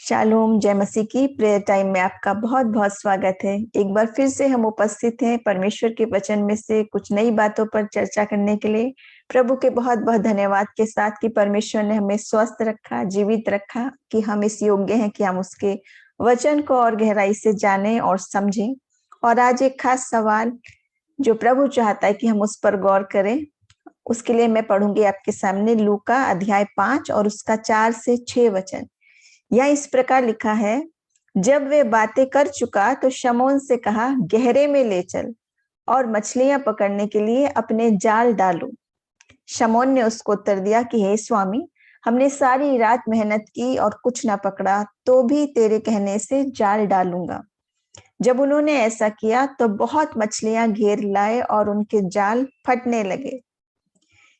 Shalom, जय मसीह की prayer time में आपका बहुत बहुत स्वागत है। एक बार फिर से हम उपस्थित हैं परमेश्वर के वचन में से कुछ नई बातों पर चर्चा करने के लिए। प्रभु के बहुत बहुत धन्यवाद के साथ कि परमेश्वर ने हमें स्वस्थ रखा, जीवित रखा, कि हम इस योग्य हैं कि हम उसके वचन को और गहराई से जानें और समझें। और आज एक खास सवाल जो प्रभु चाहता है कि हम उस पर गौर करें, उसके लिए मैं पढ़ूंगी आपके सामने लूका अध्याय 5 और उसका 4 से 6 वचन। यह इस प्रकार लिखा है, जब वे बातें कर चुका तो शमौन से कहा, गहरे में ले चल और मछलियां पकड़ने के लिए अपने जाल डालो। शमौन ने उसको उत्तर दिया कि हे स्वामी, हमने सारी रात मेहनत की और कुछ ना पकड़ा, तो भी तेरे कहने से जाल डालूंगा। जब उन्होंने ऐसा किया तो बहुत मछलियां घेर लाए और उनके जाल फटने लगे।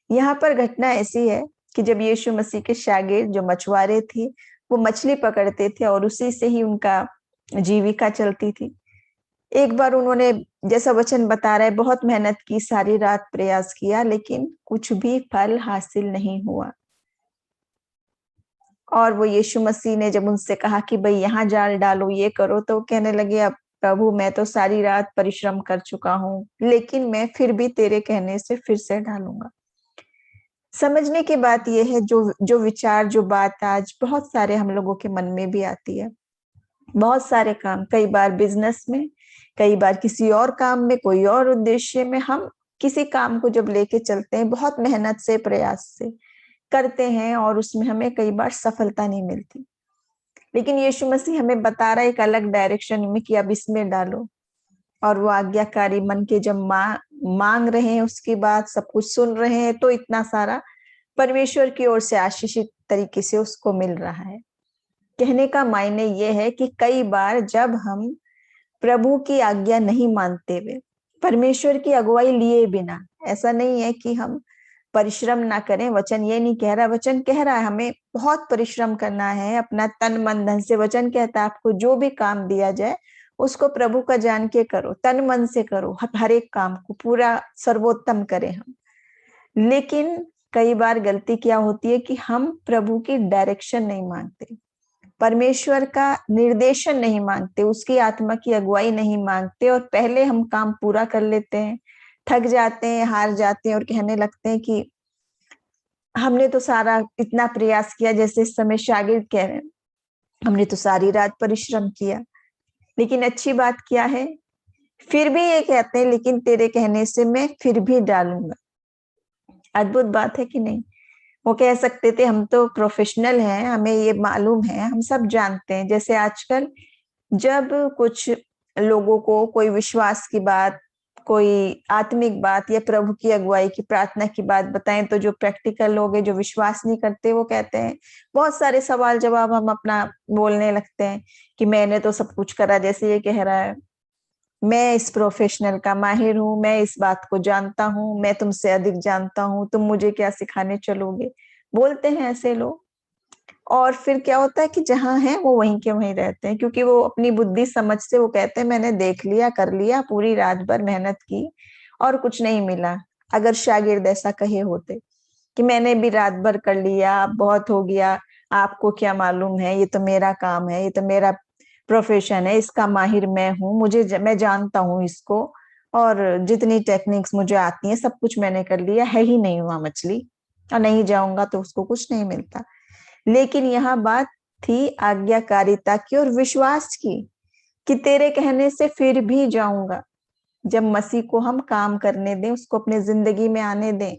यहाँ पर घटना ऐसी है कि जब यीशु मसीह के शागिर्द जो मछुआरे थे, वो मछली पकड़ते थे और उसी से ही उनका जीविका चलती थी। एक बार उन्होंने, जैसा वचन बता रहा है, बहुत मेहनत की, सारी रात प्रयास किया, लेकिन कुछ भी फल हासिल नहीं हुआ। और वो यीशु मसीह ने जब उनसे कहा कि भाई यहाँ जाल डालो, ये करो, तो कहने लगे, अब प्रभु मैं तो सारी रात परिश्रम कर चुका हूँ, लेकिन मैं फिर भी तेरे कहने से फिर से डालूंगा। समझने की बात यह है, जो जो विचार, जो बात आज बहुत सारे हम लोगों के मन में भी आती है। बहुत सारे काम, कई बार बिजनेस में, कई बार किसी और काम में, कोई और उद्देश्य में, हम किसी काम को जब लेके चलते हैं, बहुत मेहनत से, प्रयास से करते हैं और उसमें हमें कई बार सफलता नहीं मिलती। लेकिन यीशु मसीह हमें बता रहा है एक अलग डायरेक्शन में कि अब इसमें डालो। और वो आज्ञाकारी मन के जब मांग रहे हैं, उसकी बात सब कुछ सुन रहे हैं, तो इतना सारा परमेश्वर की ओर से आशीषित तरीके से उसको मिल रहा है। कहने का मायने ये है कि कई बार जब हम प्रभु की आज्ञा नहीं मानते हुए, परमेश्वर की अगुवाई लिए बिना, ऐसा नहीं है कि हम परिश्रम ना करें, वचन ये नहीं कह रहा, वचन कह रहा है हमें बहुत परिश्रम करना है, अपना तन मन धन से। वचन कहता है आपको जो भी काम दिया जाए उसको प्रभु का जान के करो, तन मन से करो, हर एक काम को पूरा सर्वोत्तम करें हम। लेकिन कई बार गलती क्या होती है कि हम प्रभु की डायरेक्शन नहीं मांगते, परमेश्वर का निर्देशन नहीं मांगते, उसकी आत्मा की अगुवाई नहीं मांगते, और पहले हम काम पूरा कर लेते हैं, थक जाते हैं, हार जाते हैं और कहने लगते हैं कि हमने तो सारा इतना प्रयास किया, जैसे इस समय शागिर्द कह रहे हैं, हमने तो सारी रात परिश्रम किया। लेकिन अच्छी बात क्या है, फिर भी ये कहते हैं, लेकिन तेरे कहने से मैं फिर भी डालूंगा। अद्भुत बात है कि नहीं? वो कह सकते थे हम तो प्रोफेशनल हैं, हमें ये मालूम है, हम सब जानते हैं। जैसे आजकल जब कुछ लोगों को कोई विश्वास की बात, कोई आत्मिक बात या प्रभु की अगुवाई की, प्रार्थना की बात बताएं, तो जो प्रैक्टिकल लोग हैं, जो विश्वास नहीं करते, वो कहते हैं, बहुत सारे सवाल जवाब हम अपना बोलने लगते हैं कि मैंने तो सब कुछ करा। जैसे ये कह रहा है, मैं इस प्रोफेशनल का माहिर हूँ, मैं इस बात को जानता हूँ, मैं तुमसे अधिक जानता हूँ, तुम मुझे क्या सिखाने चलोगे, बोलते हैं ऐसे लोग। और फिर क्या होता है कि जहां है वो वहीं के वहीं रहते हैं, क्योंकि वो अपनी बुद्धि समझ से वो कहते हैं मैंने देख लिया, कर लिया, पूरी रात भर मेहनत की और कुछ नहीं मिला। अगर शागिर्द ऐसा कहे होते कि मैंने भी रात भर कर लिया, अब बहुत हो गया, आपको क्या मालूम है, ये तो मेरा काम है, ये तो मेरा प्रोफेशन है, इसका माहिर मैं हूँ, मैं जानता हूँ इसको, और जितनी टेक्निक्स मुझे आती हैं सब कुछ मैंने कर लिया, है ही नहीं वहां मछली, और नहीं जाऊंगा तो उसको कुछ नहीं मिलता। लेकिन यहाँ बात थी आज्ञाकारिता की और विश्वास की, कि तेरे कहने से फिर भी जाऊंगा। जब मसीह को हम काम करने दें, उसको अपने जिंदगी में आने दें,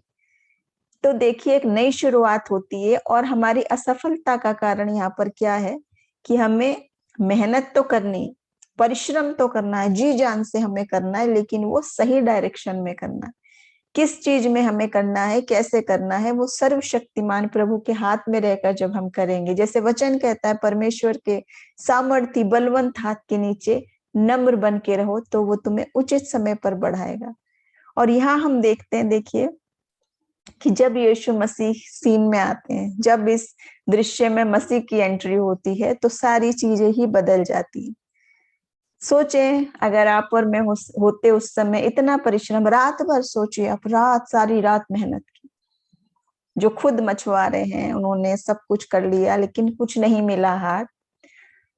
तो देखिए एक नई शुरुआत होती है। और हमारी असफलता का कारण यहाँ पर क्या है कि हमें मेहनत तो करनी, परिश्रम तो करना है, जी जान से हमें करना है, लेकिन वो सही डायरेक्शन में करना है। किस चीज में हमें करना है, कैसे करना है, वो सर्वशक्तिमान प्रभु के हाथ में रहकर जब हम करेंगे, जैसे वचन कहता है, परमेश्वर के सामर्थी बलवंत हाथ के नीचे नम्र बन के रहो, तो वो तुम्हें उचित समय पर बढ़ाएगा। और यहाँ हम देखते हैं, देखिए कि जब यीशु मसीह सीन में आते हैं, जब इस दृश्य में मसीह की एंट्री होती है, तो सारी चीजें ही बदल जाती हैं। सोचें अगर आप और मैं होते उस समय, इतना परिश्रम, रात भर, सोचिए आप, सारी रात मेहनत की। जो खुद मछुआरे हैं उन्होंने सब कुछ कर लिया, लेकिन कुछ नहीं मिला हाथ,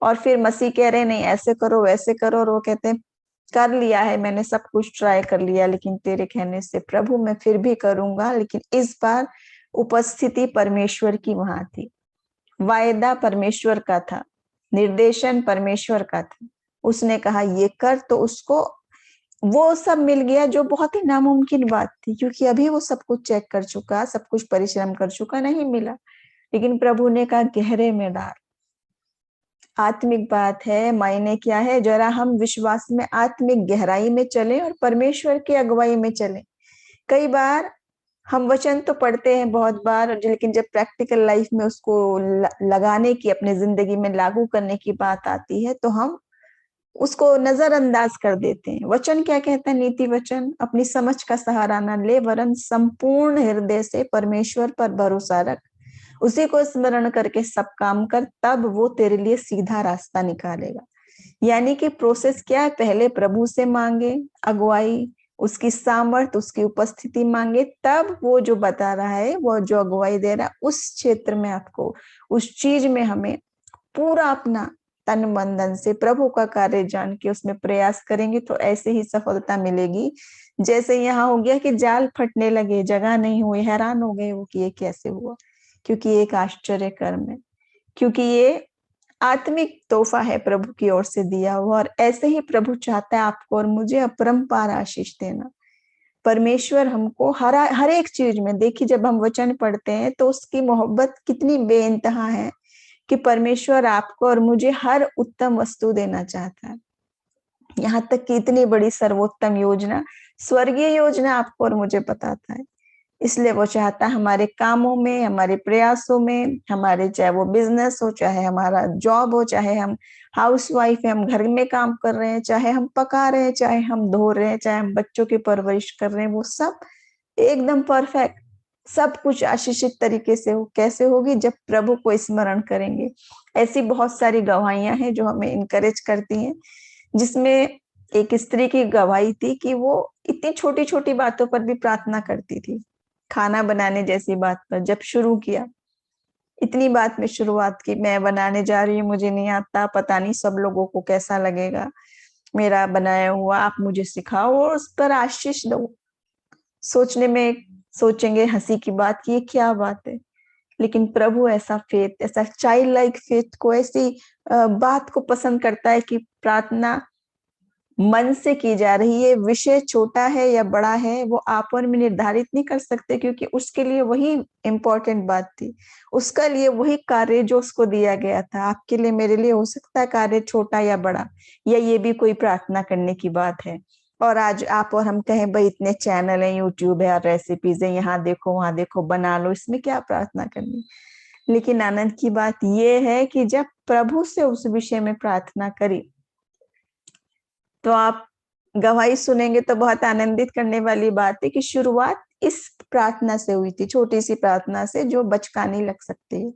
और फिर मसीह कह रहे हैं नहीं ऐसे करो वैसे करो, और वो कहते हैं कर लिया है मैंने, सब कुछ ट्राई कर लिया, लेकिन तेरे कहने से प्रभु मैं फिर भी करूंगा। लेकिन इस बार उपस्थिति परमेश्वर की वहां थी, वायदा परमेश्वर का था, निर्देशन परमेश्वर का था। उसने कहा ये कर, तो उसको वो सब मिल गया जो बहुत ही नामुमकिन बात थी, क्योंकि अभी वो सब कुछ चेक कर चुका, सब कुछ परिश्रम कर चुका, नहीं मिला। लेकिन प्रभु ने कहा गहरे में डाल। आत्मिक बात है, मायने क्या है, जरा हम विश्वास में आत्मिक गहराई में चलें और परमेश्वर की अगुवाई में चलें। कई बार हम वचन तो पढ़ते हैं बहुत बार, लेकिन जब प्रैक्टिकल लाइफ में उसको लगाने की, अपने जिंदगी में लागू करने की बात आती है, तो हम उसको नजरअंदाज कर देते हैं। वचन क्या कहता है, नीति वचन, अपनी समझ का सहारा न ले, वरन संपूर्ण हृदय से परमेश्वर पर भरोसा रख, उसी को स्मरण करके सब काम कर, तब वो तेरे लिए सीधा रास्ता निकालेगा। यानी कि प्रोसेस क्या है, पहले प्रभु से मांगे अगुवाई, उसकी सामर्थ, उसकी उपस्थिति मांगे, तब वो जो बता रहा है, वो जो अगुवाई दे रहा है, उस क्षेत्र में आपको, उस चीज में हमें पूरा अपना तन मन धन से प्रभु का कार्य जान के उसमें प्रयास करेंगे, तो ऐसे ही सफलता मिलेगी। जैसे यहाँ हो गया कि जाल फटने लगे, जगह नहीं हुई, हैरान हो गए वो कि ये कैसे हुआ, क्योंकि ये एक आश्चर्य कर्म है, क्योंकि ये आत्मिक तोहफा है प्रभु की ओर से दिया हुआ। और ऐसे ही प्रभु चाहता है आपको और मुझे अपरंपार आशीष देना। परमेश्वर हमको हर एक चीज में, देखिए जब हम वचन पढ़ते हैं तो उसकी मोहब्बत कितनी बेइंतहा है, कि परमेश्वर आपको और मुझे हर उत्तम वस्तु देना चाहता है। यहाँ तक कि इतनी बड़ी सर्वोत्तम योजना, स्वर्गीय योजना आपको और मुझे बताता है। इसलिए वो चाहता है हमारे कामों में, हमारे प्रयासों में, हमारे चाहे वो बिजनेस हो, चाहे हमारा जॉब हो, चाहे हम हाउस वाइफ है, हम घर में काम कर रहे हैं, चाहे हम पका रहे हैं, चाहे हम धो रहे हैं, चाहे हम बच्चों की परवरिश कर रहे हैं, वो सब एकदम परफेक्ट, सब कुछ आशीषित तरीके से हो। कैसे होगी, जब प्रभु को स्मरण करेंगे। ऐसी बहुत सारी गवाहियां हैं जो हमें इनकरेज करती हैं, जिसमें एक स्त्री की गवाही थी कि वो इतनी छोटी छोटी बातों पर भी प्रार्थना करती थी। खाना बनाने जैसी बात पर जब शुरू किया, इतनी बात में शुरुआत की, मैं बनाने जा रही हूँ, मुझे नहीं आता, पता नहीं सब लोगों को कैसा लगेगा मेरा बनाया हुआ, आप मुझे सिखाओ और उस पर आशीष दो। सोचने में सोचेंगे हंसी की बात की, ये क्या बात है, लेकिन प्रभु ऐसा फेथ, ऐसा चाइल्ड लाइक फेथ को, ऐसी बात को पसंद करता है कि प्रार्थना मन से की जा रही है। विषय छोटा है या बड़ा है वो आप और मैं निर्धारित नहीं कर सकते, क्योंकि उसके लिए वही इम्पोर्टेंट बात थी, उसका लिए वही कार्य जो उसको दिया गया था। आपके लिए, मेरे लिए हो सकता है कार्य छोटा या बड़ा, या ये भी कोई प्रार्थना करने की बात है। और आज आप और हम कहें भाई इतने चैनल है, यूट्यूब है और रेसिपीज है, यहाँ देखो वहां देखो, बना लो, इसमें क्या प्रार्थना करनी। लेकिन आनंद की बात यह है कि जब प्रभु से उस विषय में प्रार्थना करी, तो आप गवाही सुनेंगे तो बहुत आनंदित करने वाली बात है कि शुरुआत इस प्रार्थना से हुई थी, छोटी सी प्रार्थना से जो बचकानी लग सकती है।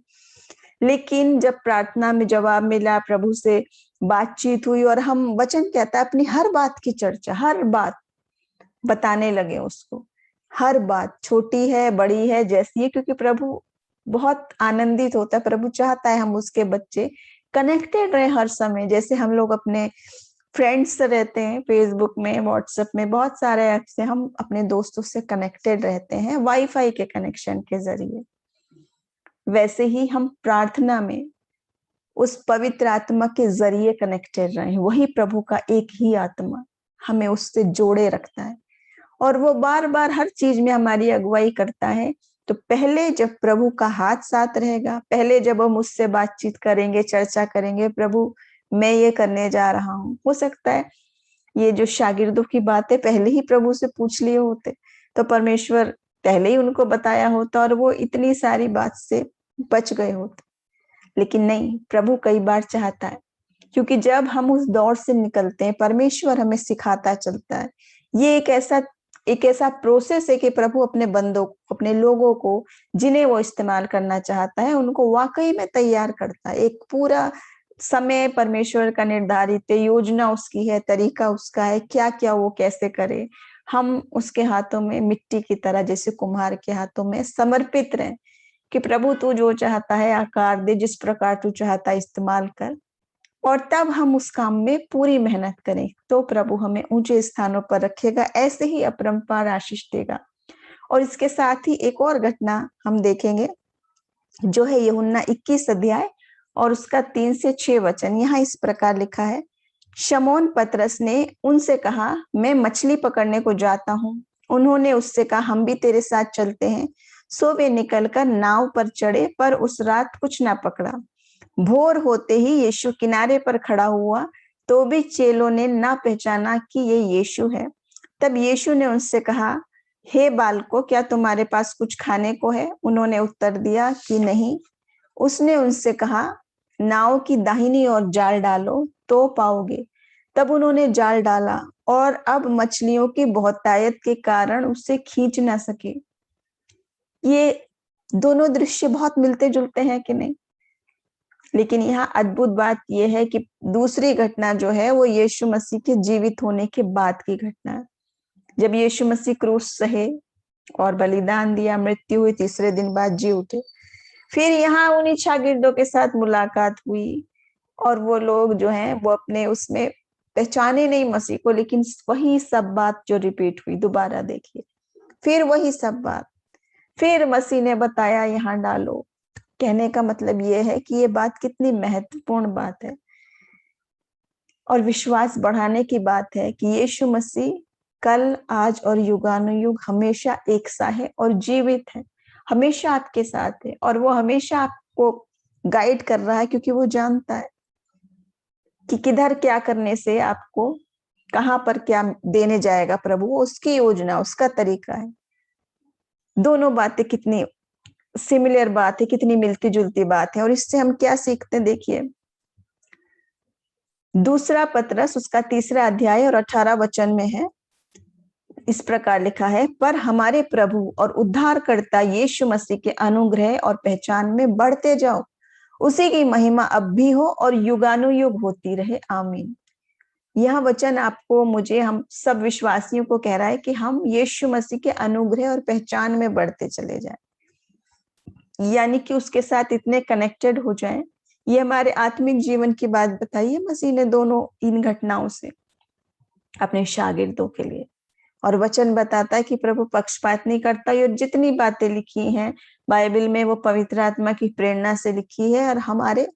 लेकिन जब प्रार्थना में जवाब मिला, प्रभु से बातचीत हुई, और हम, वचन कहता है, अपनी हर बात की चर्चा, हर बात बताने लगे उसको। हर बात छोटी है बड़ी है जैसी है, क्योंकि प्रभु बहुत आनंदित होता है, प्रभु चाहता है हम उसके बच्चे कनेक्टेड रहे हर समय। जैसे हम लोग अपने फ्रेंड्स से रहते हैं, फेसबुक में, व्हाट्सएप में, बहुत सारे ऐप से हम अपने दोस्तों से कनेक्टेड रहते हैं वाईफाई के कनेक्शन के जरिए। वैसे ही हम प्रार्थना में उस पवित्र आत्मा के जरिए कनेक्टेड रहे। वही प्रभु का एक ही आत्मा हमें उससे जोड़े रखता है, और वो बार बार हर चीज में हमारी अगुवाई करता है। तो पहले जब प्रभु का हाथ साथ रहेगा, पहले जब हम उससे बातचीत करेंगे, चर्चा करेंगे, प्रभु मैं ये करने जा रहा हूँ, हो सकता है ये जो शागिर्दों की बात है पहले ही प्रभु से पूछ लिए होते, तो परमेश्वर पहले ही उनको बताया होता और वो इतनी सारी बात से बच गए होते। लेकिन नहीं, प्रभु कई बार चाहता है, क्योंकि जब हम उस दौर से निकलते हैं, परमेश्वर हमें सिखाता चलता है। ये एक ऐसा प्रोसेस है कि प्रभु अपने बंदों को, अपने लोगों को, जिन्हें वो इस्तेमाल करना चाहता है, उनको वाकई में तैयार करता है। एक पूरा समय परमेश्वर का निर्धारित है, योजना उसकी है, तरीका उसका है, क्या क्या वो कैसे करे। हम उसके हाथों में मिट्टी की तरह, जैसे कुम्हार के हाथों में समर्पित रहे कि प्रभु तू जो चाहता है आकार दे, जिस प्रकार तू चाहता है इस्तेमाल कर। और तब हम उस काम में पूरी मेहनत करें तो प्रभु हमें ऊंचे स्थानों पर रखेगा, ऐसे ही अपरंपार आशीष देगा। और इसके साथ ही एक और घटना हम देखेंगे जो है यूहन्ना 21 अध्याय और उसका 3 से 6 वचन। यहाँ इस प्रकार लिखा है, शमौन पतरस ने उनसे कहा, मैं मछली पकड़ने को जाता हूँ। उन्होंने उससे कहा, हम भी तेरे साथ चलते हैं। सो वे निकलकर नाव पर चढ़े, पर उस रात कुछ ना पकड़ा। भोर होते ही यीशु किनारे पर खड़ा हुआ, तो भी चेलों ने ना पहचाना कि ये यीशु है। तब यीशु ने उनसे कहा, हे बालकों, क्या तुम्हारे पास कुछ खाने को है? उन्होंने उत्तर दिया कि नहीं। उसने उनसे कहा, नाव की दाहिनी ओर जाल डालो तो पाओगे। तब उन्होंने जाल डाला और अब मछलियों की बहुतायत के कारण उसे खींच ना सके। ये दोनों दृश्य बहुत मिलते जुलते हैं कि नहीं? लेकिन यहाँ अद्भुत बात यह है कि दूसरी घटना जो है वो यीशु मसीह के जीवित होने के बाद की घटना है। जब यीशु मसीह क्रूस सहे और बलिदान दिया, मृत्यु हुई, तीसरे दिन बाद जी उठे। फिर यहाँ उन्हीं शागिर्दों के साथ मुलाकात हुई और वो लोग जो हैं वो अपने उसमें पहचाने नहीं मसीह को, लेकिन वही सब बात जो रिपीट हुई, दोबारा देखिए, फिर वही सब बात, फिर मसीह ने बताया यहाँ डालो। कहने का मतलब ये है कि ये बात कितनी महत्वपूर्ण बात है और विश्वास बढ़ाने की बात है कि यीशु मसीह कल, आज और युगानुयुग हमेशा एक सा है और जीवित है, हमेशा आपके साथ है और वो हमेशा आपको गाइड कर रहा है, क्योंकि वो जानता है कि किधर क्या करने से आपको कहां पर क्या देने जाएगा प्रभु। उसकी योजना, उसका तरीका है। दोनों बातें कितनी सिमिलर बात है, कितनी मिलती जुलती बात है। और इससे हम क्या सीखते हैं? देखिए, दूसरा पतरस उसका 3 अध्याय और 18 वचन में है, इस प्रकार लिखा है, पर हमारे प्रभु और उद्धारकर्ता यीशु मसीह के अनुग्रह और पहचान में बढ़ते जाओ। उसी की महिमा अब भी हो और युगानुयुग होती रहे, आमीन। यह वचन आपको, मुझे, हम सब विश्वासियों को कह रहा है कि हम यीशु मसीह के अनुग्रह और पहचान में बढ़ते चले जाएं, यानी कि उसके साथ इतने कनेक्टेड हो जाएं। ये हमारे आत्मिक जीवन की बात बताइए मसीह ने दोनों इन घटनाओं से अपने शागिर्दों के लिए। और वचन बताता है कि प्रभु पक्षपात नहीं करता। ये जितनी बातें लिखी हैं बाइबल में वो पवित्र आत्मा की प्रेरणा से लिखी है और हमारे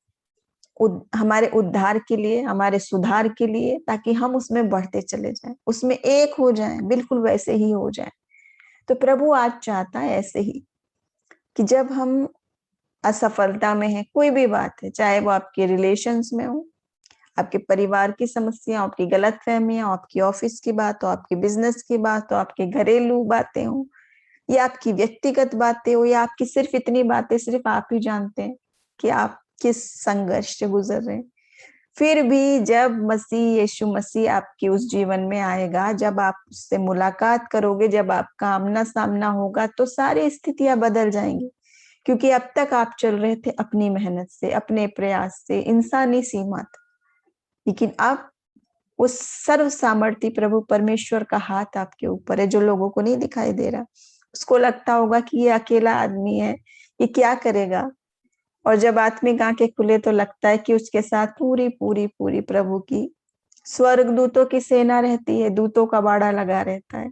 उद्धार के लिए, हमारे सुधार के लिए, ताकि हम उसमें बढ़ते चले जाएं, उसमें एक हो जाएं, बिल्कुल वैसे ही हो जाएं। तो प्रभु आज चाहता है ऐसे ही कि जब हम असफलता में है, कोई भी बात है, चाहे वो आपके रिलेशंस में हो, आपके परिवार की समस्या, आपकी गलतफहमियां, आपकी ऑफिस की बात हो, आपकी बिजनेस की बात हो, आपके घरेलू बातें हो, या आपकी व्यक्तिगत बातें हो, या आपकी सिर्फ इतनी बातें सिर्फ आप ही जानते हैं कि आप किस संघर्ष से गुजर रहे हैं। फिर भी जब मसीह, यीशु मसीह आपके उस जीवन में आएगा, जब आप उससे मुलाकात करोगे, जब आपका आमना सामना होगा, तो सारी स्थितियां बदल जाएंगी। क्योंकि अब तक आप चल रहे थे अपनी मेहनत से, अपने प्रयास से, इंसानी सीमा तक, लेकिन अब उस सर्व सामर्थी प्रभु परमेश्वर का हाथ आपके ऊपर है, जो लोगों को नहीं दिखाई दे रहा। उसको लगता होगा कि ये अकेला आदमी है, ये क्या करेगा। और जब आत्मिक आंखें खुले तो लगता है कि उसके साथ पूरी पूरी पूरी प्रभु की स्वर्ग दूतों की सेना रहती है, दूतों का बाड़ा लगा रहता है।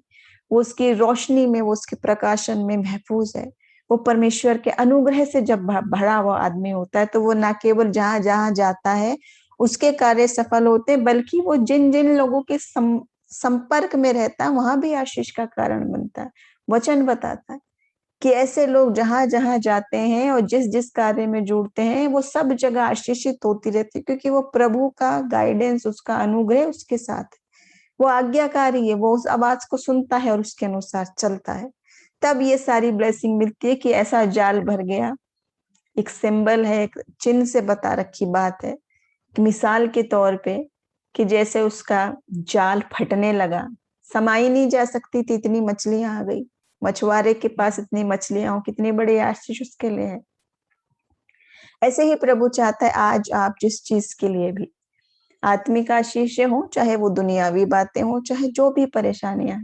वो उसकी रोशनी में, वो उसके प्रकाशन में महफूज है। वो परमेश्वर के अनुग्रह से जब भरा हुआ आदमी होता है, तो वो ना केवल जहां जहां जाता है उसके कार्य सफल होते, बल्कि वो जिन जिन लोगों के संपर्क में रहता है वहां भी आशीष का कारण बनता है। वचन बताता है कि ऐसे लोग जहां जहां जाते हैं और जिस जिस कार्य में जुड़ते हैं, वो सब जगह आशीषित होती रहती है, क्योंकि वो प्रभु का गाइडेंस, उसका अनुग्रह उसके साथ है। वो आज्ञाकारी है, वो उस आवाज को सुनता है और उसके अनुसार चलता है। तब ये सारी ब्लेसिंग मिलती है कि ऐसा जाल भर गया। एक सिंबल है, एक चिन्ह से बता रखी बात है, मिसाल के तौर पे, कि जैसे उसका जाल फटने लगा, समाई नहीं जा सकती थी, इतनी मछलियां आ गई। मछुआरे के पास इतनी मछलियां हो, कितनी बड़ी आशीष उसके लिए है। ऐसे ही प्रभु चाहता है आज आप जिस चीज के लिए भी आत्मिक आशीष हो, चाहे वो दुनियावी बातें हो, चाहे जो भी परेशानियां,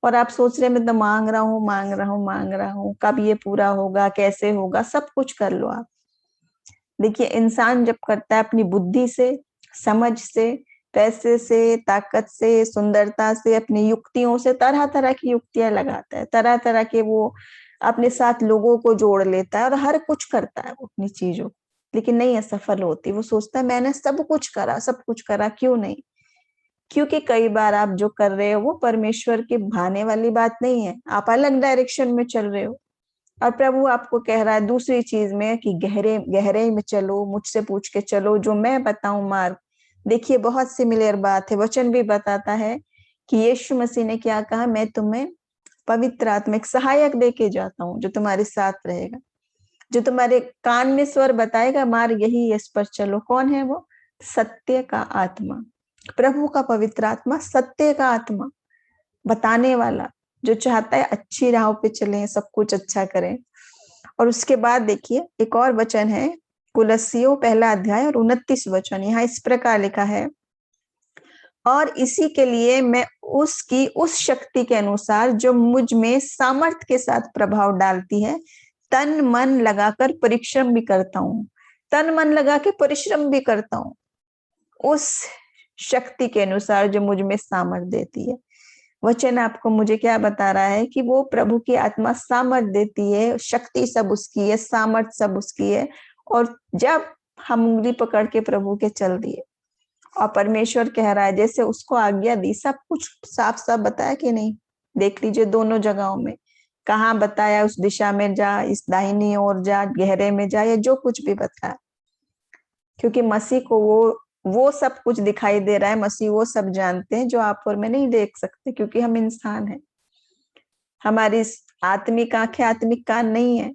और आप सोच रहे मैं तो मांग रहा हूँ, मांग रहा हूँ, मांग रहा हूँ, कब ये पूरा होगा, कैसे होगा, सब कुछ कर लो आप। देखिए, इंसान जब करता है अपनी बुद्धि से, समझ से, पैसे से, ताकत से, सुंदरता से, अपनी युक्तियों से, तरह-तरह की युक्तियाँ लगाता है, तरह-तरह के वो अपने साथ लोगों को जोड़ लेता है और हर कुछ करता है वो अपनी चीज़ों, लेकिन नहीं असफल होती। वो सोचता है मैंने सब कुछ करा, क्यों नहीं? क्योंकि कई बार आप जो कर रहे हो वो परमेश्वर के भाने वाली बात नहीं है, आप अलग डायरेक्शन में चल रहे हो और प्रभु आपको कह रहा है दूसरी चीज़ में कि गहरे में चलो, मुझसे पूछ के चलो, जो मैं बताऊँ मार्ग। देखिए बहुत सिमिलर बात है, वचन भी बताता है कि यीशु मसीह ने क्या कहा, मैं तुम्हें पवित्र आत्मा एक सहायक देके जाता हूँ, जो तुम्हारे साथ रहेगा, जो तुम्हारे कान में स्वर बताएगा मार्ग यही है, इस पर चलो। कौन है वो? सत्य का आत्मा, प्रभु का पवित्र आत्मा, सत्य का आत्मा, बताने वाला, जो चाहता है अच्छी राह पे चलें, सब कुछ अच्छा करें। और उसके बाद देखिए एक और वचन है, कुलस्सियों पहला अध्याय और 29 वचन, यहाँ इस प्रकार लिखा है, और इसी के लिए मैं उसकी उस शक्ति के अनुसार जो मुझ में सामर्थ्य के साथ प्रभाव डालती है, तन मन लगाकर परिश्रम भी करता हूँ। तन मन लगा के परिश्रम भी करता हूँ, उस शक्ति के अनुसार जो मुझ में सामर्थ्य देती है। वचन आपको मुझे क्या बता रहा है कि वो प्रभु की आत्मा सामर्थ्य देती है, शक्ति सब उसकी है, सामर्थ्य सब उसकी है। और जब हम उंगली पकड़ के प्रभु के चल दिए और परमेश्वर कह रहा है, जैसे उसको आज्ञा दी, सब कुछ साफ साफ बताया कि नहीं? देख लीजिए दोनों जगहों में, कहाँ बताया, उस दिशा में जा, इस दाहिनी ओर जा, गहरे में जा, या जो कुछ भी बताया, क्योंकि मसीह को वो सब कुछ दिखाई दे रहा है, मसीह वो सब जानते हैं जो आप और मैं नहीं देख सकते, क्योंकि हम इंसान हैं, हमारी आत्मिक आंखें आत्मिक कान नहीं है।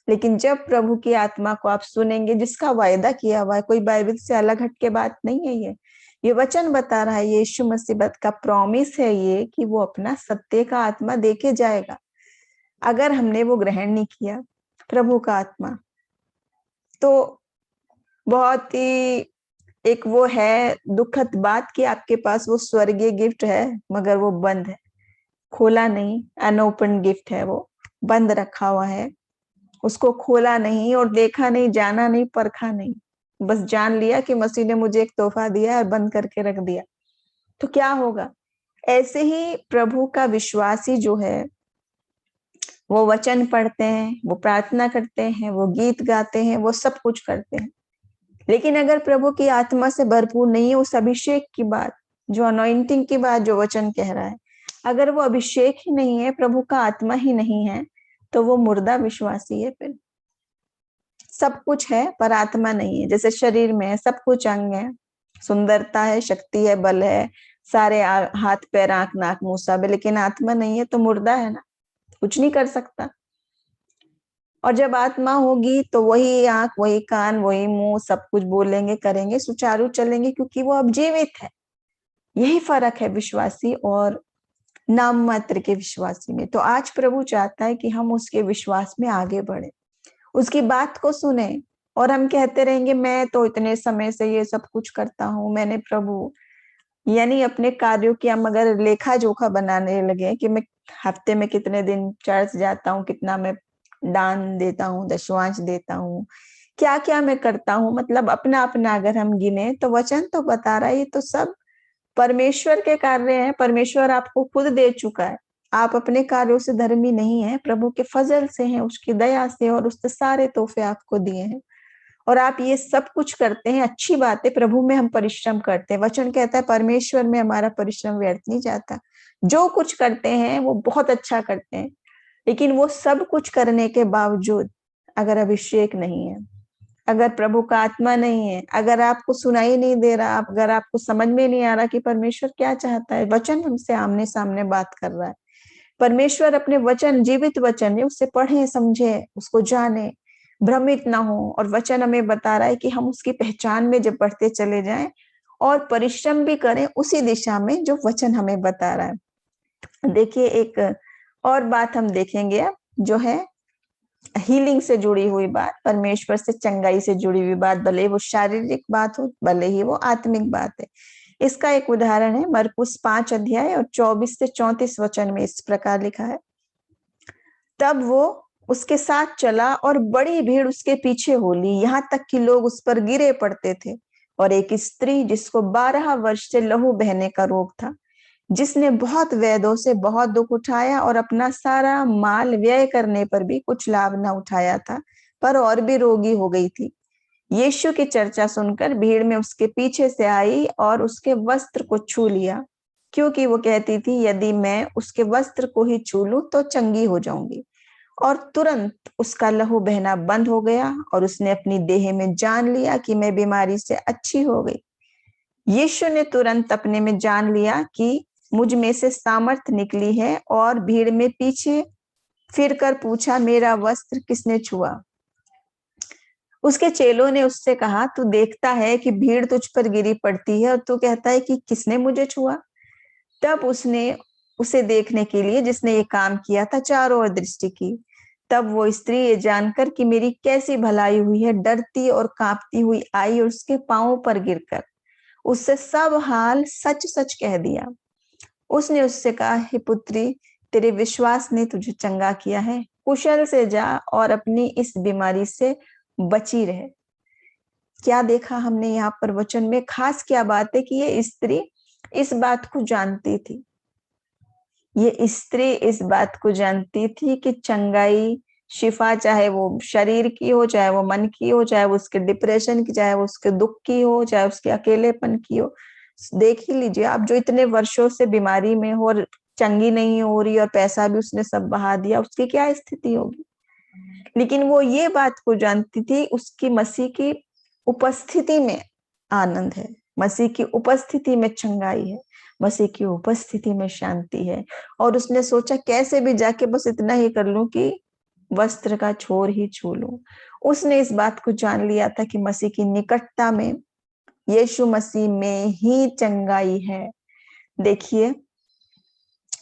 लेकिन जब प्रभु की आत्मा को आप सुनेंगे, जिसका वायदा किया हुआ है, कोई बाइबल से अलग हट के बात नहीं है, ये वचन बता रहा है, यीशु मसीह का प्रॉमिस है ये, कि वो अपना सत्य का आत्मा देके जाएगा। अगर हमने वो ग्रहण नहीं किया प्रभु का आत्मा, तो बहुत ही एक वो है दुखद बात कि आपके पास वो स्वर्गीय गिफ्ट है, मगर वो बंद है, खोला नहीं, अनओपन गिफ्ट है, वो बंद रखा हुआ है, उसको खोला नहीं और देखा नहीं, जाना नहीं, परखा नहीं, बस जान लिया कि मसीह ने मुझे एक तोहफा दिया और बंद करके रख दिया। तो क्या होगा? ऐसे ही प्रभु का विश्वासी जो है, वो वचन पढ़ते हैं, वो प्रार्थना करते हैं, वो गीत गाते हैं, वो सब कुछ करते हैं, लेकिन अगर प्रभु की आत्मा से भरपूर नहीं है, उस अभिषेक की बात, जो अनॉइंटिंग की बात जो वचन कह रहा है, अगर वो अभिषेक ही नहीं है, प्रभु का आत्मा ही नहीं है, तो वो मुर्दा विश्वासी है। फिर सब कुछ है पर आत्मा नहीं है। जैसे शरीर में सब कुछ अंग है, सुंदरता है, शक्ति है, बल है, सारे हाथ पैर आंख नाक मुंह सब है, लेकिन आत्मा नहीं है तो मुर्दा है ना, कुछ नहीं कर सकता। और जब आत्मा होगी तो वही आंख, वही कान, वही मुंह, सब कुछ बोलेंगे, करेंगे, सुचारू चलेंगे, क्योंकि वो अब जीवित है। यही फर्क है विश्वासी और नाम मात्र के विश्वासी में। तो आज प्रभु चाहता है कि हम उसके विश्वास में आगे बढ़े, उसकी बात को सुने। और हम कहते रहेंगे मैं तो इतने समय से ये सब कुछ करता हूँ, मैंने प्रभु, यानी अपने कार्यों की हम अगर लेखा जोखा बनाने लगे कि मैं हफ्ते में कितने दिन चर्च जाता हूँ, कितना मैं दान देता हूँ, दशवांश देता हूँ, क्या क्या मैं करता हूँ, मतलब अपना अपना अगर हम गिने, तो वचन तो बता रहा है ये तो सब परमेश्वर के कार्य हैं। परमेश्वर आपको खुद दे चुका है, आप अपने कार्यों से धर्मी नहीं है, प्रभु के फजल से हैं, उसकी दया से, और उससे सारे तोहफे आपको दिए हैं और आप ये सब कुछ करते हैं। अच्छी बात है, प्रभु में हम परिश्रम करते हैं। वचन कहता है परमेश्वर में हमारा परिश्रम व्यर्थ नहीं जाता, जो कुछ करते हैं वो बहुत अच्छा करते हैं। लेकिन वो सब कुछ करने के बावजूद अगर अभिषेक नहीं है, अगर प्रभु का आत्मा नहीं है, अगर आपको सुनाई नहीं दे रहा, अगर आपको समझ में नहीं आ रहा कि परमेश्वर क्या चाहता है, वचन हमसे आमने सामने बात कर रहा है, परमेश्वर अपने वचन, जीवित वचन है, उससे पढ़े, समझे, उसको जाने, भ्रमित ना हो। और वचन हमें बता रहा है कि हम उसकी पहचान में जब बढ़ते चले जाएं और परिश्रम भी करें उसी दिशा में जो वचन हमें बता रहा है। देखिए एक और बात हम देखेंगे अब, जो है हीलिंग से जुड़ी हुई बात, परमेश्वर से चंगाई से जुड़ी हुई बात, भले वो शारीरिक बात हो, भले ही वो आत्मिक बात है। इसका एक उदाहरण है मरकुस 5 अध्याय और 24 से 34 वचन में इस प्रकार लिखा है, तब वो उसके साथ चला और बड़ी भीड़ उसके पीछे हो ली, यहाँ तक कि लोग उस पर गिरे पड़ते थे। और एक स्त्री जिसको 12 वर्ष से लहू बहने का रोग था, जिसने बहुत वैद्यों से बहुत दुख उठाया और अपना सारा माल व्यय करने पर भी कुछ लाभ न उठाया था, पर और भी रोगी हो गई थी। यीशु की चर्चा सुनकर भीड़ में उसके पीछे से आई और उसके वस्त्र को छू लिया, क्योंकि वो कहती थी, यदि मैं उसके वस्त्र को ही छू लूं तो चंगी हो जाऊंगी। और तुरंत उसका लहू बहना बंद हो गया और उसने अपनी देह में जान लिया कि मैं बीमारी से अच्छी हो गई। यीशु ने तुरंत अपने में जान लिया कि मुझ में से सामर्थ निकली है और भीड़ में पीछे फिरकर पूछा, मेरा वस्त्र किसने छुआ? उसके चेलों ने उससे कहा, तू देखता है कि भीड़ तुझ पर गिरी पड़ती है और तू कहता है कि किसने मुझे छुआ? तब उसने उसे देखने के लिए, जिसने ये काम किया था, चारों ओर दृष्टि की। तब वो स्त्री ये जानकर कि मेरी कैसी भलाई हुई है, डरती और कांपती हुई आई और उसके पांवों पर गिरकर उससे सब हाल सच सच कह दिया। उसने उससे कहा, हे पुत्री, तेरे विश्वास ने तुझे चंगा किया है, कुशल से जा और अपनी इस बीमारी से बची रहे। क्या देखा हमने यहाँ पर वचन में? खास क्या बात है कि ये स्त्री इस बात को जानती थी। ये स्त्री इस बात को जानती थी कि चंगाई, शिफा, चाहे वो शरीर की हो, चाहे वो मन की हो, चाहे वो उसके डिप्रेशन की, चाहे वो उसके दुख की हो, चाहे उसके अकेलेपन की हो। देख ही लीजिए आप, जो इतने वर्षों से बीमारी में हो और चंगी नहीं हो रही और पैसा भी उसने सब बहा दिया, उसकी क्या स्थिति होगी। लेकिन वो ये बात को जानती थी, उसकी मसीह की उपस्थिति में आनंद है, मसीह की उपस्थिति में चंगाई है, मसीह की उपस्थिति में शांति है। और उसने सोचा, कैसे भी जाके बस इतना ही कर लूं कि वस्त्र का छोर ही छू लूं। उसने इस बात को जान लिया था कि मसीह की निकटता में, यीशु मसीह में ही चंगाई है। देखिए,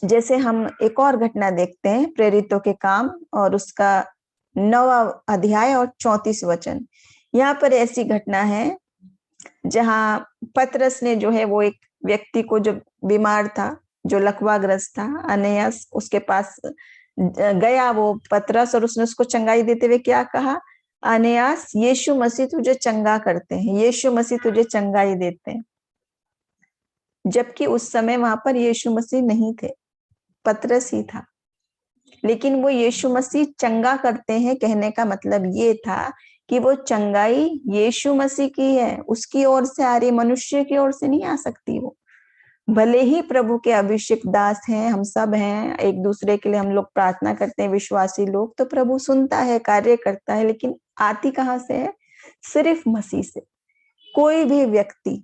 जैसे हम एक और घटना देखते हैं, प्रेरितों के काम और उसका 9वां अध्याय और 34 वचन। यहाँ पर ऐसी घटना है जहां पतरस ने जो है, वो एक व्यक्ति को, जो बीमार था, जो लकवाग्रस्त था, अनेयास, उसके पास गया वो पतरस, और उसने उसको चंगाई देते हुए क्या कहा? अनेयास, यीशु मसीह तुझे चंगा करते हैं, यीशु मसीह तुझे चंगाई देते हैं। जबकि उस समय वहां पर यीशु मसीह नहीं थे, पतरस ही था। लेकिन वो यीशु मसीह चंगा करते हैं कहने का मतलब ये था कि वो चंगाई यीशु मसीह की है, उसकी ओर से आ रही, मनुष्य की ओर से नहीं आ सकती। वो भले ही प्रभु के अभिषेक दास हैं, हम सब हैं, एक दूसरे के लिए हम लोग प्रार्थना करते हैं, विश्वासी लोग, तो प्रभु सुनता है, कार्य करता है, लेकिन आती कहाँ से है? सिर्फ मसीह से। कोई भी व्यक्ति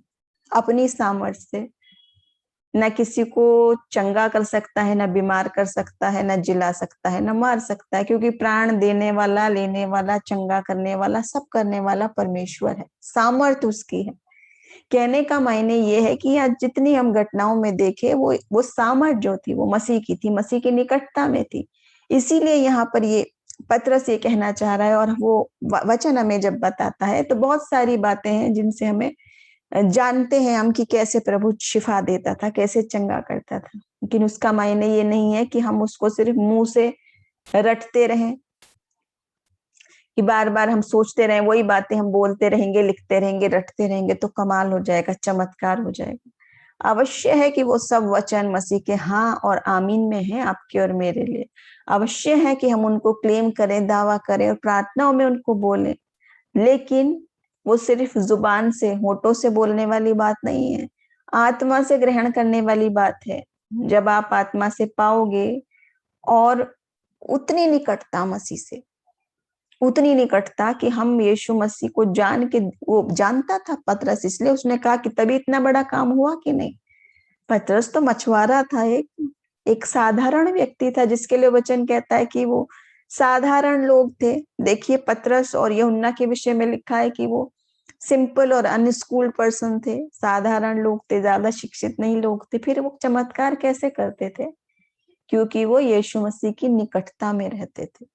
अपनी सामर्थ्य से न किसी को चंगा कर सकता है, न बीमार कर सकता है, न जिला सकता है, न मार सकता है, क्योंकि प्राण देने वाला, लेने वाला, चंगा करने वाला, सब करने वाला परमेश्वर है। सामर्थ्य उसकी है। कहने का मायने ये है कि आज जितनी हम घटनाओं में देखे, वो सामर्थ जो थी वो मसीह की थी, मसीह की निकटता में थी। इसीलिए यहाँ पर ये पतरस ये कहना चाह रहा है, और वो वचन हमें जब बताता है तो बहुत सारी बातें हैं जिनसे हमें जानते हैं हम कि कैसे प्रभु शिफा देता था, कैसे चंगा करता था। लेकिन उसका मायने ये नहीं है कि हम उसको सिर्फ मुंह से रटते रहें, कि बार बार हम सोचते रहें, वही बातें हम बोलते रहेंगे, लिखते रहेंगे, रटते रहेंगे तो कमाल हो जाएगा, चमत्कार हो जाएगा। अवश्य है कि वो सब वचन मसीह के हाँ और आमीन में है आपके और मेरे लिए। अवश्य है कि हम उनको क्लेम करें, दावा करें और प्रार्थनाओं में उनको बोलें, लेकिन वो सिर्फ जुबान से, होठों से बोलने वाली बात नहीं है, आत्मा से ग्रहण करने वाली बात है। जब आप आत्मा से पाओगे, और उतनी निकटता मसीह से, उतनी निकटता कि हम यीशु मसीह को जान के, वो जानता था पतरस, इसलिए उसने कहा कि तभी इतना बड़ा काम हुआ कि नहीं। पतरस तो मछुआरा था, एक साधारण व्यक्ति था, जिसके लिए वचन कहता है कि वो साधारण लोग थे। देखिए, पतरस और यूहन्ना के विषय में लिखा है कि वो सिंपल और अनस्कूल्ड पर्सन थे, साधारण लोग थे, ज्यादा शिक्षित नहीं लोग थे। फिर वो चमत्कार कैसे करते थे? क्योंकि वो यीशु मसीह की निकटता में रहते थे,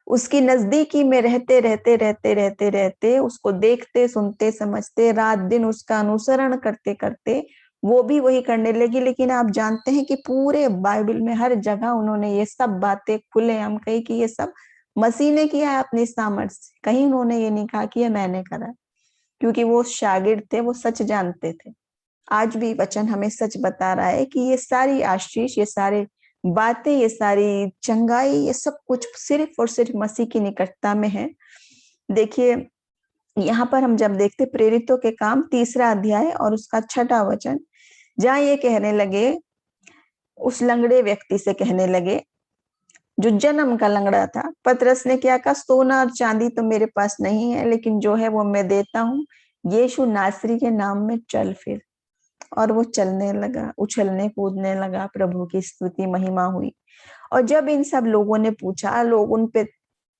उसकी नजदीकी में रहते रहते रहते रहते रहते, उसको देखते, सुनते, समझते, रात दिन उसका अनुसरण करते करते वो भी वही करने लगी। लेकिन आप जानते हैं कि पूरे बाइबल में हर जगह उन्होंने ये सब बातें खुलेआम कही कि ये सब मसीह ने किया है अपनी सामर्थ्य से। कहीं उन्होंने ये नहीं कहा कि ये मैंने करा। क्योंकि वो शागिर्द थे, वो सच जानते थे। आज भी वचन हमें सच बता रहा है कि ये सारी आशीष, ये सारे बातें, ये सारी चंगाई, ये सब कुछ सिर्फ और सिर्फ मसीह की निकटता में है। देखिए, यहाँ पर हम जब देखते प्रेरितों के काम 3 अध्याय और उसका 6 वचन, जहाँ ये कहने लगे, उस लंगड़े व्यक्ति से कहने लगे, जो जन्म का लंगड़ा था। पतरस ने क्या कहा, सोना और चांदी तो मेरे पास नहीं है, लेकिन जो है वो मैं देता हूँ। यीशु नासरी के नाम में चल फिर। और वो चलने लगा, उछलने कूदने लगा, प्रभु की स्तुति महिमा हुई। और जब इन सब लोगों ने पूछा, लोग उन पे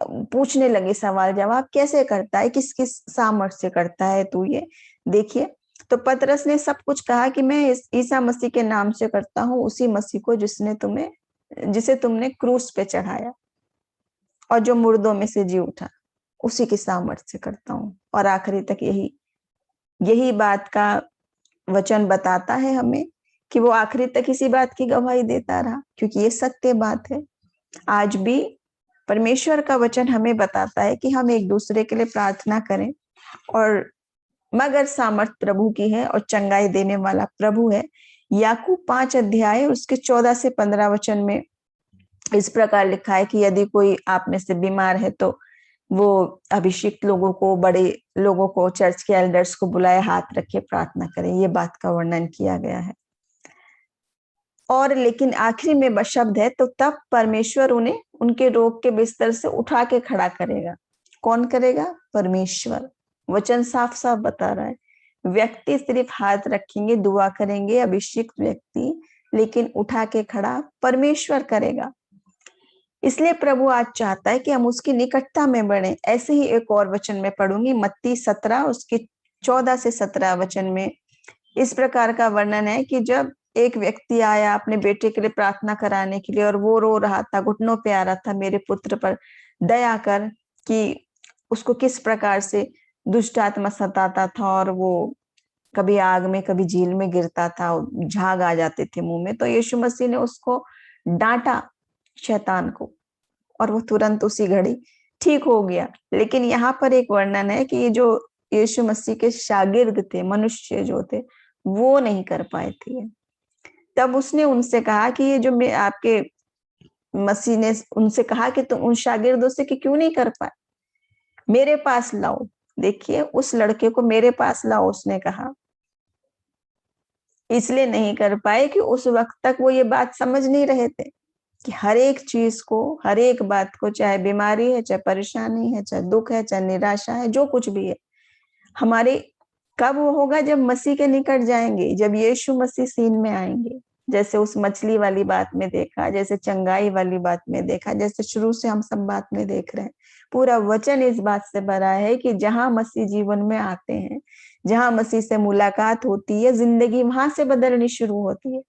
पूछने लगे सवाल जवाब, कैसे करता है, किस किस सामर्थ्य से करता है तू ये। देखिए, तो पतरस ने सब कुछ कहा कि मैं इस ईसा मसीह के नाम से करता हूँ, उसी मसीह को जिसे तुमने क्रूस पे चढ़ाया और जो मुर्दों में से जी उठा, उसी की सामर्थ्य से करता हूँ। और आखिरी तक यही यही बात का वचन बताता है हमें कि वो आखिरी तक इसी बात की गवाही देता रहा, क्योंकि ये सत्य बात है। आज भी परमेश्वर का वचन हमें बताता है कि हम एक दूसरे के लिए प्रार्थना करें, और मगर सामर्थ प्रभु की है और चंगाई देने वाला प्रभु है। याकूब 5 अध्याय उसके 14 से 15 वचन में इस प्रकार लिखा है कि यदि कोई आप में से बीमार है तो वो अभिषिक्त लोगों को, बड़े लोगों को, चर्च के एल्डर्स को बुलाए, हाथ रखे, प्रार्थना करें। ये बात का वर्णन किया गया है। और लेकिन आखिरी में बस शब्द है, तो तब परमेश्वर उन्हें उनके रोग के बिस्तर से उठा के खड़ा करेगा। कौन करेगा? परमेश्वर। वचन साफ साफ बता रहा है। व्यक्ति सिर्फ हाथ रखेंगे, दुआ करेंगे, अभिषिक्त व्यक्ति, लेकिन उठा के खड़ा परमेश्वर करेगा। इसलिए प्रभु आज चाहता है कि हम उसकी निकटता में बढ़े। ऐसे ही एक और वचन में पढ़ूंगी, मत्ती 17 उसके 14 से 17 वचन में इस प्रकार का वर्णन है कि जब एक व्यक्ति आया अपने बेटे के लिए प्रार्थना कराने के लिए, और वो रो रहा था, घुटनों पे आ रहा था, मेरे पुत्र पर दया कर, कि उसको किस प्रकार से दुष्ट आत्मा सताता था, और वो कभी आग में, कभी झील में गिरता था, झाग आ जाते थे मुंह में। तो यीशु मसीह ने उसको डांटा, शैतान को, और वो तुरंत उसी घड़ी ठीक हो गया। लेकिन यहाँ पर एक वर्णन है कि ये जो यीशु मसीह के शागिर्द थे, मनुष्य जो थे, वो नहीं कर पाए थे। तब उसने उनसे कहा कि ये जो मैं आपके मसीह ने उनसे कहा कि तुम उन शागिर्दों से कि क्यों नहीं कर पाए, मेरे पास लाओ। देखिए, उस लड़के को मेरे पास लाओ उसने कहा। इसलिए नहीं कर पाए कि उस वक्त तक वो ये बात समझ नहीं रहे थे कि हर एक चीज को, हर एक बात को, चाहे बीमारी है, चाहे परेशानी है, चाहे दुख है, चाहे निराशा है, जो कुछ भी है, हमारे कब वो होगा? जब मसीह के निकट जाएंगे, जब यीशु मसीह सीन में आएंगे। जैसे उस मछली वाली बात में देखा, जैसे चंगाई वाली बात में देखा, जैसे शुरू से हम सब बात में देख रहे हैं, पूरा वचन इस बात से भरा है कि जहां मसीह जीवन में आते हैं, जहां मसीह से मुलाकात होती है, जिंदगी वहां से बदलनी शुरू होती है।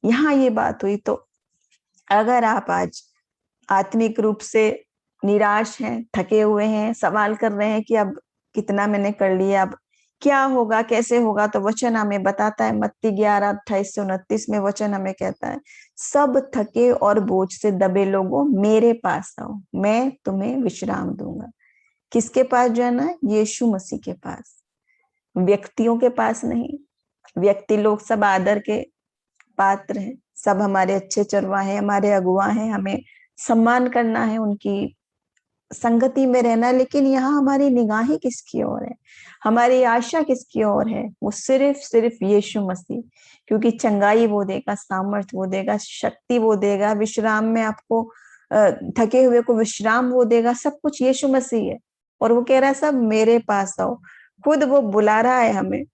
यहाँ ये बात हुई। तो अगर आप आज आत्मिक रूप से निराश हैं, थके हुए हैं, सवाल कर रहे हैं कि अब कितना मैंने कर लिया, अब क्या होगा, कैसे होगा, तो वचन हमें बताता है, मत्ती 11:28 से 29 में वचन हमें कहता है, सब थके और बोझ से दबे लोगों, मेरे पास आओ, मैं तुम्हें विश्राम दूंगा। किसके पास जाना है? यीशु मसीह के पास, व्यक्तियों के पास नहीं। व्यक्ति लोग सब आदर के पात्र हैं, सब हमारे अच्छे चरवाहे, हमारे अगुआ हैं, हमें सम्मान करना है, उनकी संगति में रहना। लेकिन यहाँ हमारी निगाहें किसकी ओर है, हमारी आशा किसकी ओर है? वो सिर्फ सिर्फ यीशु मसीह। क्योंकि चंगाई वो देगा, सामर्थ्य वो देगा, शक्ति वो देगा, विश्राम में आपको, थके हुए को विश्राम वो देगा, सब कुछ यीशु मसीह है। और वो कह रहा है, सब मेरे पास आओ। खुद वो बुला रहा है हमें।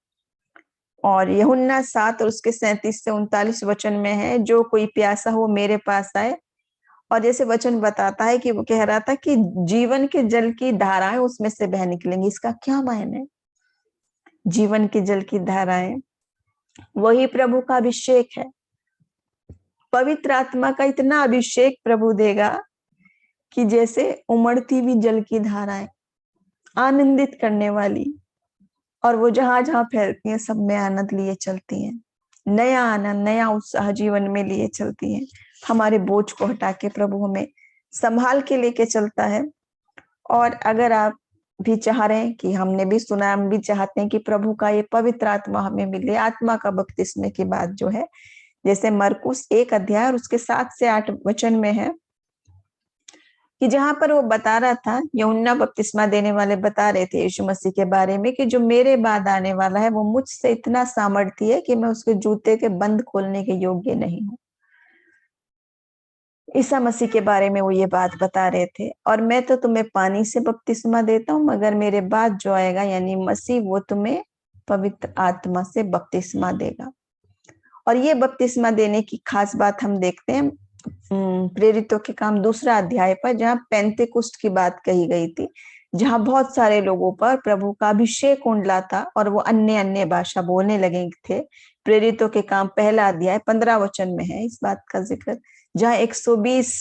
और यूहन्ना 7 और उसके 37 से 39 वचन में है, जो कोई प्यासा हो मेरे पास आए। और जैसे वचन बताता है कि वो कह रहा था कि जीवन के जल की धाराएं उसमें से बह निकलेंगी। इसका क्या मायने? जीवन के जल की धाराएं वही प्रभु का अभिषेक है। पवित्र आत्मा का इतना अभिषेक प्रभु देगा कि जैसे उमड़ती हुई जल की धाराएं, आनंदित करने वाली, और वो जहां जहां फैलती हैं सब में आनंद लिए चलती हैं, नया आनंद, नया उत्साह जीवन में लिए चलती हैं। हमारे बोझ को हटा के प्रभु हमें संभाल के लेके चलता है। और अगर आप भी चाह रहे हैं कि हमने भी सुना, हम भी चाहते हैं कि प्रभु का ये पवित्र आत्मा हमें मिले। आत्मा का बपतिस्मे की बात जो है, जैसे मरकुस 1 अध्याय और उसके 7 से 8 वचन में है कि जहां पर वो बता रहा था, यूहन्ना बपतिस्मा देने वाले बता रहे थे यीशु मसीह के बारे में कि जो मेरे बाद आने वाला है वो मुझसे इतना सामर्थी है कि मैं उसके जूते के बंद खोलने के योग्य नहीं हूँ। ईसा मसीह के बारे में वो ये बात बता रहे थे। और मैं तो तुम्हें पानी से बपतिस्मा देता हूँ, मगर मेरे बाद जो आएगा यानी मसीह, वो तुम्हें पवित्र आत्मा से बपतिस्मा देगा। और ये बपतिस्मा देने की खास बात हम देखते हैं प्रेरितों के काम 2 अध्याय पर, जहाँ पेंतेकुस्त की बात कही गई थी, जहाँ बहुत सारे लोगों पर प्रभु का अभिषेक उंडला था और वो अन्य अन्य भाषा बोलने लगे थे। प्रेरितों के काम 1 अध्याय 15 वचन में है इस बात का जिक्र, जहाँ 120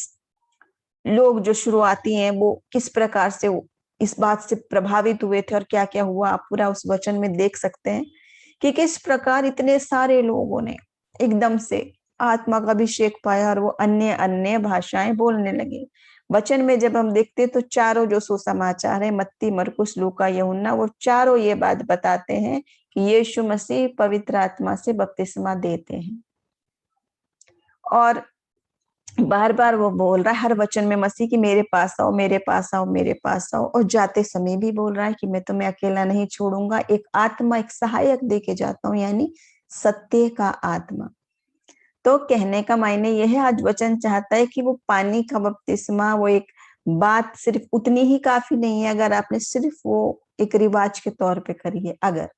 लोग जो शुरुआती हैं वो किस प्रकार से इस बात से प्रभावित हुए थे और क्या क्या हुआ, आप पूरा उस वचन में देख सकते हैं कि किस प्रकार इतने सारे लोगों ने एकदम से आत्मा का अभिषेक पाया और वो अन्य अन्य भाषाएं बोलने लगे। वचन में जब हम देखते तो चारों जो सुसमाचार है, मत्ती, मरकुस, लूका, यूहन्ना, वो चारों ये बात बताते हैं कि यीशु मसीह पवित्र आत्मा से बपतिस्मा देते हैं। और बार बार वो बोल रहा है हर वचन में मसीह की, मेरे पास आओ, मेरे पास आओ, मेरे पास आओ। और जाते समय भी बोल रहा है कि मैं तुम्हें अकेला नहीं छोड़ूंगा, एक आत्मा, एक सहायक दे के जाता हूँ, यानी सत्य का आत्मा। तो कहने का मायने यह है, आज वचन चाहता है कि वो पानी का बपतिस्मा, वो एक बात सिर्फ उतनी ही काफी नहीं है अगर आपने सिर्फ वो एक रिवाज के तौर पे करी है, अगर,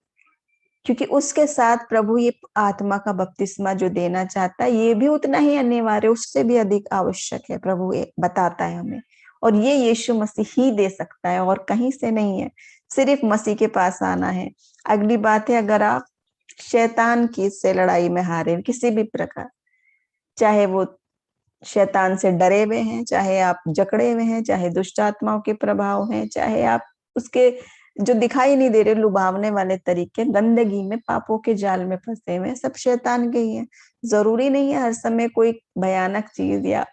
क्योंकि उसके साथ प्रभु ये आत्मा का बपतिस्मा जो देना चाहता है ये भी उतना ही अनिवार्य, उससे भी अधिक आवश्यक है। प्रभु ये बताता है हमें, और ये यीशु मसीह ही दे सकता है और कहीं से नहीं है, सिर्फ मसीह के पास आना है। अगली बात है, अगर आप शैतान की से लड़ाई में हारे किसी भी प्रकार, चाहे वो शैतान से डरे हुए हैं, चाहे आप जकड़े हुए हैं, चाहे दुष्ट आत्माओं के प्रभाव हैं, चाहे आप उसके जो दिखाई नहीं दे रहे लुभावने वाले तरीके, गंदगी में, पापों के जाल में फंसे हुए, सब शैतान के ही हैं। जरूरी नहीं है हर समय कोई भयानक चीज या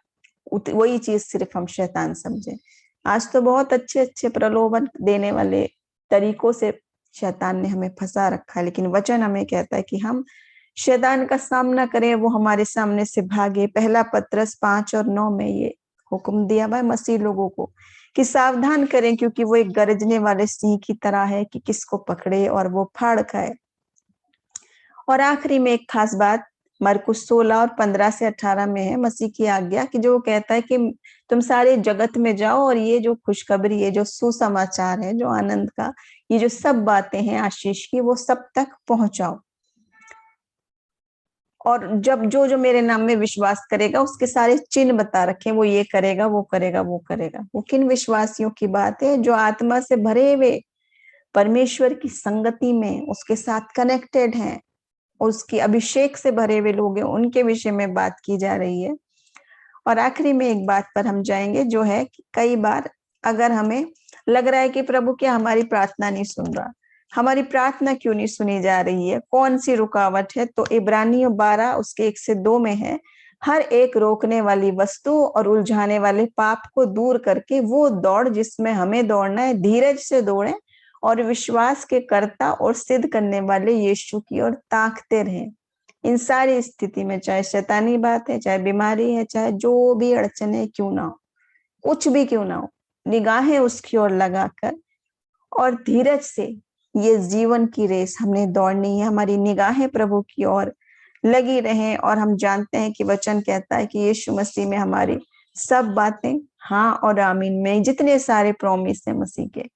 वही चीज सिर्फ हम शैतान समझे। आज तो बहुत अच्छे अच्छे प्रलोभन देने वाले तरीकों से शैतान ने हमें फंसा रखा है, लेकिन वचन हमें कहता है कि हम शैतान का सामना करें, वो हमारे सामने से भागे। 1 पत्रस 5 और 9 में ये हुक्म दिया भाई मसीह लोगों को कि सावधान करें, क्योंकि वो एक गरजने वाले सिंह की तरह है कि किसको पकड़े और वो फाड़ खाए। और आखिरी में एक खास बात मरकुस 16 और 15 से 18 में है, मसीह की आज्ञा कि जो कहता है कि तुम सारे जगत में जाओ और ये जो खुशखबरी है, जो सुसमाचार है, जो आनंद का, ये जो सब बातें हैं आशीष की, वो सब तक पहुंचाओ। और जब जो जो मेरे नाम में विश्वास करेगा उसके सारे चिन्ह बता रखे, वो ये करेगा, वो करेगा, वो करेगा। वो किन विश्वासियों की बात है? जो आत्मा से भरे हुए, परमेश्वर की संगति में उसके साथ कनेक्टेड हैं, उसकी अभिषेक से भरे हुए लोग हैं, उनके विषय में बात की जा रही है। और आखिरी में एक बात पर हम जाएंगे, जो है कि कई बार अगर हमें लग रहा है कि प्रभु क्या हमारी प्रार्थना नहीं सुन रहा, हमारी प्रार्थना क्यों नहीं सुनी जा रही है, कौन सी रुकावट है, तो इब्रानियों 12 उसके 1 से 2 में है, हर एक रोकने वाली वस्तु और उलझाने वाले पाप को दूर करके वो दौड़ जिसमें हमें दौड़ना है, धीरज से दौड़े और विश्वास के कर्ता और सिद्ध करने वाले यीशु की ओर ताकते रहें। इन सारी स्थिति में, चाहे शैतानी बात है, चाहे बीमारी है, चाहे जो भी अड़चने क्यों ना हो, कुछ भी क्यों ना हो, निगाहें उसकी ओर लगाकर और धीरज से ये जीवन की रेस हमने दौड़नी है। हमारी निगाहें प्रभु की ओर लगी रहें और हम जानते हैं कि वचन कहता है कि यीशु मसीह में हमारी सब बातें हाँ और आमीन में, जितने सारे प्रॉमिस है मसीह के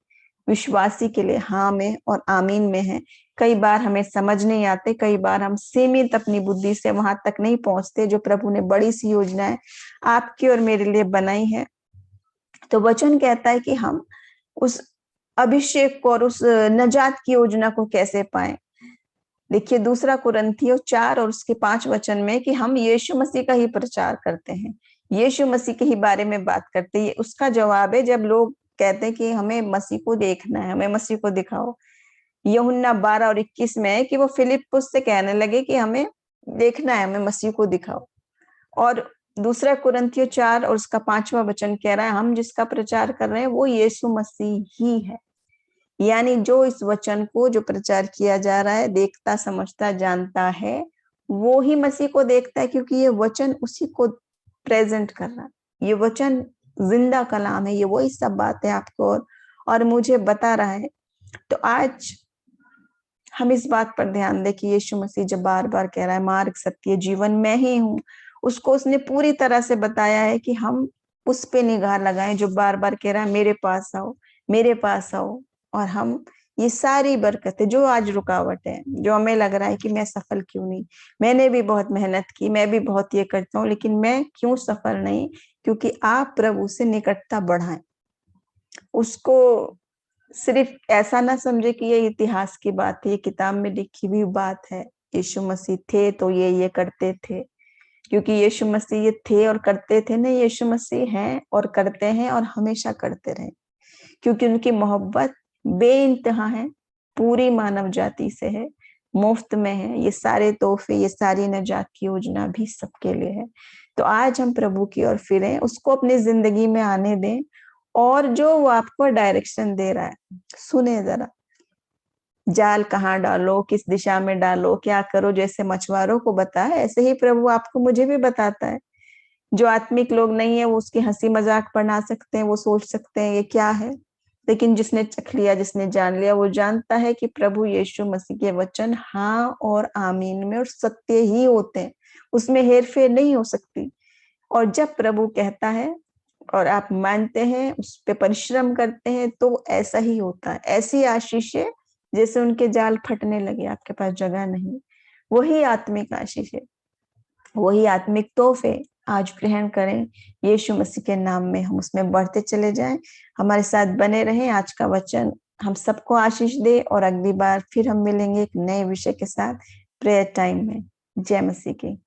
विश्वासी के लिए हाँ में और आमीन में है। कई बार हमें समझ नहीं आते, कई बार हम सीमित अपनी बुद्धि से वहां तक नहीं पहुंचते जो प्रभु ने बड़ी सी योजनाएं आपकी और मेरे लिए बनाई है। तो वचन कहता है कि हम उस अभिषेक को और उस नजात की योजना को कैसे पाएं। देखिए 2 कुरिन्थियों 4 और उसके 5 वचन में कि हम यीशु मसीह का ही प्रचार करते हैं, यीशु मसीह के ही बारे में बात करते हैं। उसका जवाब है जब लोग कहते हैं कि हमें मसीह को देखना है, हमें मसीह को दिखाओ। यूहन्ना 12 और 21 में है कि वो फिलिप्पुस से कहने लगे कि हमें देखना है, हमें मसीह को दिखाओ। और 2 कुरिन्थियों 4 और उसका 5वां वचन कह रहा है हम जिसका प्रचार कर रहे हैं वो यीशु मसीह ही है। यानी जो इस वचन को जो प्रचार किया जा रहा है देखता, समझता, जानता है, वो ही मसीह को देखता है, क्योंकि ये वचन उसी को प्रेजेंट कर रहा है। ये वचन जिंदा कलाम है, ये वही सब बातें आपको और मुझे बता रहा है। तो आज हम इस बात पर ध्यान दें कि यीशु मसीह जब बार-बार कह रहा है मार्ग, सत्य, जीवन मैं ही हूँ, उसको उसने पूरी तरह से बताया है कि हम उस पे निगाह लगाएं जो बार-बार कह रहा है मेरे पास आओ। और हम ये सारी बरकतें जो आज रुकावट है, जो हमें लग रहा है कि मैं सफल क्यों नहीं, मैंने भी बहुत मेहनत की, मैं भी बहुत ये करता हूँ, लेकिन मैं क्यों सफल नहीं, क्योंकि आप प्रभु से निकटता बढ़ाएं। उसको सिर्फ ऐसा ना समझे कि ये इतिहास की बात है, ये किताब में लिखी हुई बात है। यीशु मसीह थे तो ये करते थे, क्योंकि यीशु मसीह ये थे और करते थे ना, यीशु मसीह हैं और करते हैं और हमेशा करते रहे, क्योंकि उनकी मोहब्बत बेइंतहा है, पूरी मानव जाति से है, मुफ्त में है। ये सारे तोहफे, ये सारी निजात की योजना भी सबके लिए है। तो आज हम प्रभु की ओर फिरें, उसको अपनी जिंदगी में आने दें, और जो वो आपको डायरेक्शन दे रहा है, सुने जरा। जाल कहाँ डालो, किस दिशा में डालो, क्या करो, जैसे मछुआरों को बताया, ऐसे ही प्रभु आपको मुझे भी बताता है। जो आत्मिक लोग नहीं है वो उसकी हंसी मजाक बना सकते हैं, वो सोच सकते हैं ये क्या है, लेकिन जिसने चख लिया, जिसने जान लिया, वो जानता है कि प्रभु यीशु मसीह के वचन हाँ और आमीन में और सत्य ही होते हैं, उसमें हेर फेर नहीं हो सकती। और जब प्रभु कहता है और आप मानते हैं, उस पे परिश्रम करते हैं, तो ऐसा ही होता है। ऐसी आशीष है जैसे उनके जाल फटने लगे, आपके पास जगह नहीं। वही आत्मिक आशीष है, वही आत्मिक तोहफे आज ग्रहण करें यीशु मसीह के नाम में। हम उसमें बढ़ते चले जाएं, हमारे साथ बने रहें। आज का वचन हम सबको आशीष दे, और अगली बार फिर हम मिलेंगे एक नए विषय के साथ प्रेयर टाइम में। जय मसीह की।